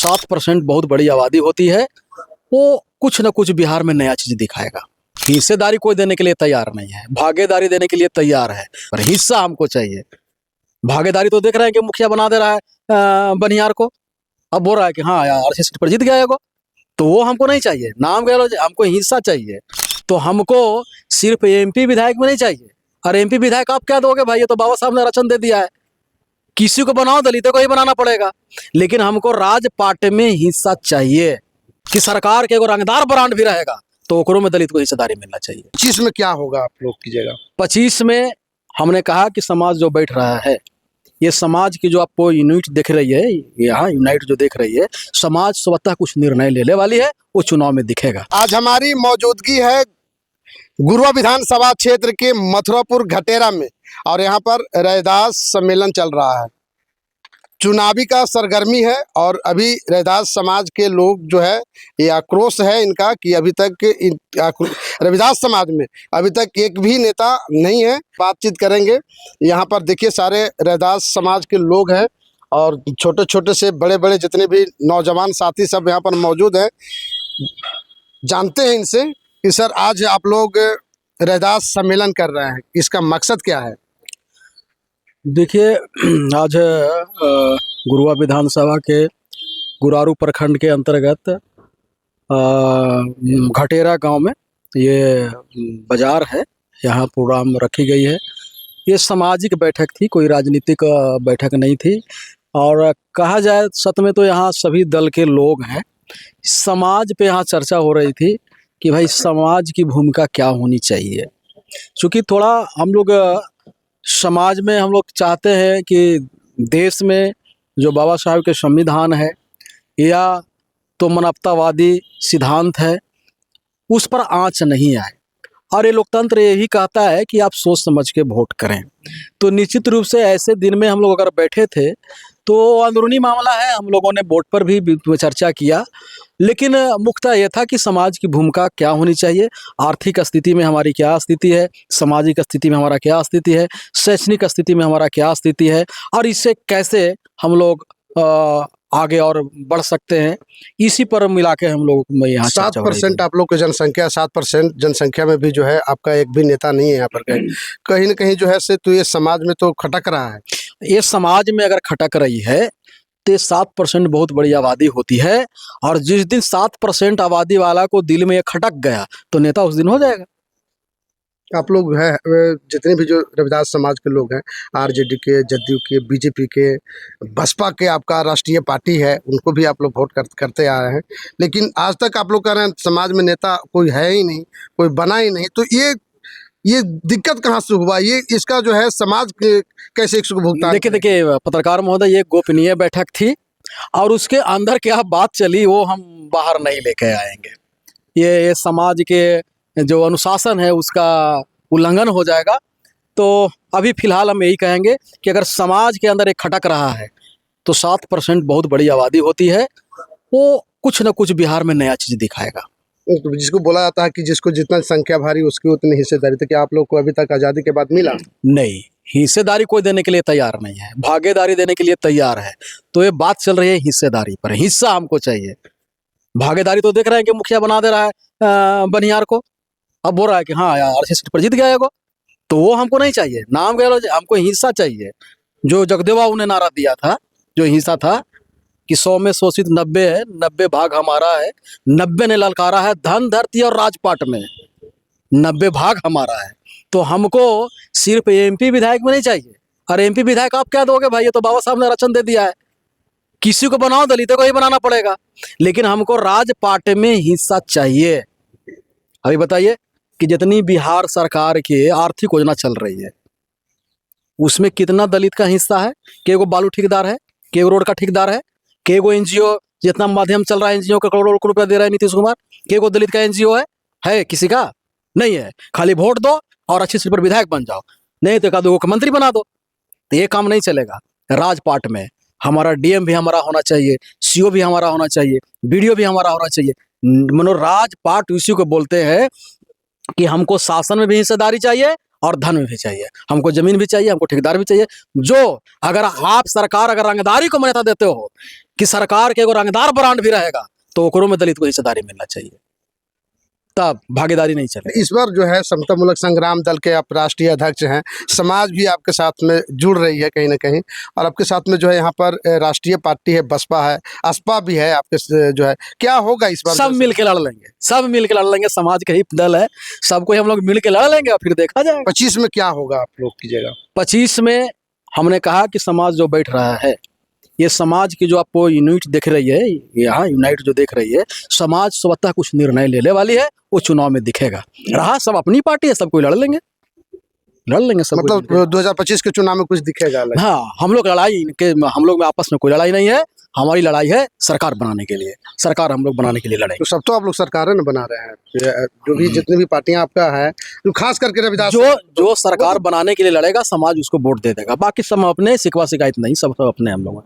7% बहुत बड़ी आबादी होती है। वो कुछ ना कुछ बिहार में नया चीज दिखाएगा। हिस्सेदारी कोई देने के लिए तैयार नहीं है, भागीदारी देने के लिए तैयार है, पर हिस्सा हमको चाहिए। भागीदारी तो देख रहे हैं कि मुखिया बना दे रहा है बनियार को। अब बोल रहा है कि हाँ यार 80 सीट पर जीत गया है वो, तो वो हमको नहीं चाहिए। नाम कह लो, हमको हिस्सा चाहिए। तो हमको सिर्फ एमपी विधायक में नहीं चाहिए। और एमपी विधायक आप क्या दोगे भाई, ये तो बाबा साहब ने रचन दे दिया है। किसी को बनाओ, दलितों को ही बनाना पड़ेगा। लेकिन हमको राजपाट में हिस्सा चाहिए कि सरकार के एगो रंगदार ब्रांड भी रहेगा, तो ओकरों में दलित को हिस्सेदारी मिलना चाहिए। 25 में क्या होगा आप लोग कीजिएगा? 25 में हमने कहा कि समाज जो बैठ रहा है, ये समाज की जो आपको यूनिट दिख रही है, यहाँ यूनाइट जो देख रही है, समाज स्वतः कुछ निर्णय लेने वाली है, वो चुनाव में दिखेगा। आज हमारी मौजूदगी है गुरुआ विधानसभा क्षेत्र के मथुरापुर घटेरा में, और यहाँ पर रैदास सम्मेलन चल रहा है। चुनावी का सरगर्मी है, और अभी रैदास समाज के लोग जो है, ये आक्रोश है इनका कि अभी तक रविदास समाज में अभी तक एक भी नेता नहीं है। बातचीत करेंगे। यहाँ पर देखिए सारे रैदास समाज के लोग हैं, और छोटे छोटे से बड़े बड़े जितने भी नौजवान साथी सब यहाँ पर मौजूद हैं। जानते हैं इनसे कि सर आज आप लोग रैदास सम्मेलन कर रहे हैं, इसका मकसद क्या है? देखिए, आज गुरुआ विधानसभा के गुरारू प्रखंड के अंतर्गत घटेरा गांव में ये बाजार है, यहाँ प्रोग्राम रखी गई है। ये सामाजिक बैठक थी, कोई राजनीतिक बैठक नहीं थी। और कहा जाए सत में तो यहाँ सभी दल के लोग हैं। समाज पे यहाँ चर्चा हो रही थी कि भाई समाज की भूमिका क्या होनी चाहिए। क्योंकि थोड़ा हम लोग समाज में हम लोग चाहते हैं कि देश में जो बाबा साहब के संविधान है या तो मानवतावादी सिद्धांत है, उस पर आंच नहीं आए। और ये लोकतंत्र यही कहता है कि आप सोच समझ के वोट करें। तो निश्चित रूप से ऐसे दिन में हम लोग अगर बैठे थे तो अंदरूनी मामला है, हम लोगों ने वोट पर भी चर्चा किया। लेकिन मुख्यतः यह था कि समाज की भूमिका क्या होनी चाहिए, आर्थिक स्थिति में हमारी क्या स्थिति है, सामाजिक स्थिति में हमारा क्या स्थिति है, शैक्षणिक स्थिति में हमारा क्या स्थिति है, और इससे कैसे हम लोग आगे और बढ़ सकते हैं। इसी पर मिला के हम लोग में यहाँ 7% आप लोग की जनसंख्या, 7% जनसंख्या में भी जो है आपका एक भी नेता नहीं है यहाँ पर। कहीं न कहीं जो है से तो ये समाज में तो खटक रहा है। ये समाज में अगर खटक रही है तो 7% बहुत बड़ी आबादी होती है। और जिस दिन 7% आबादी वाला को दिल में ये खटक गया तो नेता उस दिन हो जाएगा। आप लोग है जितने भी जो रविदास समाज के लोग हैं, आरजेडी के, जदयू के, बीजेपी के, बसपा के, आपका राष्ट्रीय पार्टी है, उनको भी आप लोग वोट करते आ रहे हैं। लेकिन आज तक आप लोग कह रहे हैं समाज में नेता कोई है ही नहीं, कोई बना ही नहीं। तो ये दिक्कत कहाँ से हुआ? ये इसका जो है समाज कैसे इसको भुगतान? देखिए पत्रकार महोदय, ये गोपनीय बैठक थी और उसके अंदर क्या बात चली वो हम बाहर नहीं लेके आएंगे। ये समाज के जो अनुशासन है उसका उल्लंघन हो जाएगा। तो अभी फिलहाल हम यही कहेंगे कि अगर समाज के अंदर एक खटक रहा है तो 7% बहुत बड़ी आबादी होती है, वो कुछ ना कुछ बिहार में नया चीज दिखाएगा। जिसको बोला जाता है कि जिसको जितना संख्या भारी उसकी उतनी हिस्सेदारी। तो क्या आप लोग को अभी तक आज़ादी के बाद मिला? नहीं, हिस्सेदारी कोई देने के लिए तैयार नहीं है, भागीदारी देने के लिए तैयार है। तो ये बात चल रही है हिस्सेदारी पर, हिस्सा हमको चाहिए। भागीदारी तो देख रहे हैं कि मुखिया बना दे रहा है बनियार को। अब बोल रहा है कि हाँ यार 80 सीट पर जीत गया है वो, तो वो हमको नहीं चाहिए। नाम कह लो, हमको हिस्सा चाहिए। जो जगदेवा उन्हें नारा दिया था, जो हिस्सा था कि 100 में शोषित 90 है, 90 भाग हमारा है। 90 ने ललकारा है धन धरती और राजपाट में, 90 भाग हमारा है। तो हमको सिर्फ एमपी विधायक में नहीं चाहिए। और एमपी विधायक आप क्या दोगे भाई, ये तो बाबा साहब ने रचन दे दिया है। किसी को बनाओ, दलितों को ही बनाना पड़ेगा। लेकिन हमको राजपाट में हिस्सा चाहिए। अभी बताइए कि जितनी बिहार सरकार की आर्थिक योजना चल रही है उसमें कितना दलित का हिस्सा है? के वो बालू ठेकेदार है, के वो रोड का ठेकेदार है, के वो एनजीओ जितना माध्यम चल रहा है एनजीओ का करोड़ों रुपया दे रहा है नीतीश कुमार, के वो दलित का एनजीओ है किसी का? नहीं है। खाली वोट दो और अच्छी सीट पर विधायक बन जाओ, नहीं तो एक दो को मंत्री बना दो। तो ये काम नहीं चलेगा। राजपाट में हमारा डीएम भी हमारा होना चाहिए, सीओ भी हमारा होना चाहिए, बीडीओ भी हमारा होना चाहिए। मनो राजपाट इसी को बोलते हैं कि हमको शासन में भी हिस्सेदारी चाहिए और धन भी चाहिए। हमको जमीन भी चाहिए, हमको ठेकेदार भी चाहिए। जो अगर आप सरकार अगर रंगदारी को मान्यता देते हो कि सरकार के एगो रंगदार ब्रांड भी रहेगा, तो ओकरों में दलित को हिस्सेदारी मिलना चाहिए, तब भागीदारी नहीं चले। इस बार जो है समतामूलक संग्राम दल के आप राष्ट्रीय अध्यक्ष हैं, समाज भी आपके साथ में जुड़ रही है कहीं ना कहीं, और आपके साथ में जो है यहाँ पर राष्ट्रीय पार्टी है, बसपा है, असपा भी है आपके जो है, क्या होगा इस बार? सब मिल के लड़ लेंगे, सब मिल के लड़ लेंगे, समाज के ही दल है, सबको हम लोग मिल के लड़ लेंगे और फिर देखा जाएगा। 25 में क्या होगा आप लोग कीजिएगा? 25 में हमने कहा कि समाज जो बैठ रहा है, ये समाज की जो आपको यूनिट दिख रही है, यहाँ यूनाइट जो देख रही है, समाज स्वतः कुछ निर्णय लेने वाली है, वो चुनाव में दिखेगा। रहा सब अपनी पार्टी है, सब कोई लड़ लेंगे सब। मतलब 2025 के चुनाव में कुछ दिखेगा अलग? हाँ, हम लोग हम लोग में आपस में कोई लड़ाई नहीं है। हमारी लड़ाई है सरकार बनाने के लिए, सरकार हम लोग बनाने के लिए लड़ाई। तो सब तो आप लोग सरकारें न बना रहे हैं, जो भी जितनी भी पार्टियां आपका है, जो खास करके रविदास जो सरकार बनाने के लिए लड़ेगा, समाज उसको वोट दे देगा। बाकी सब अपने सिकवा शिकायत नहीं, सब अपने हम लोग।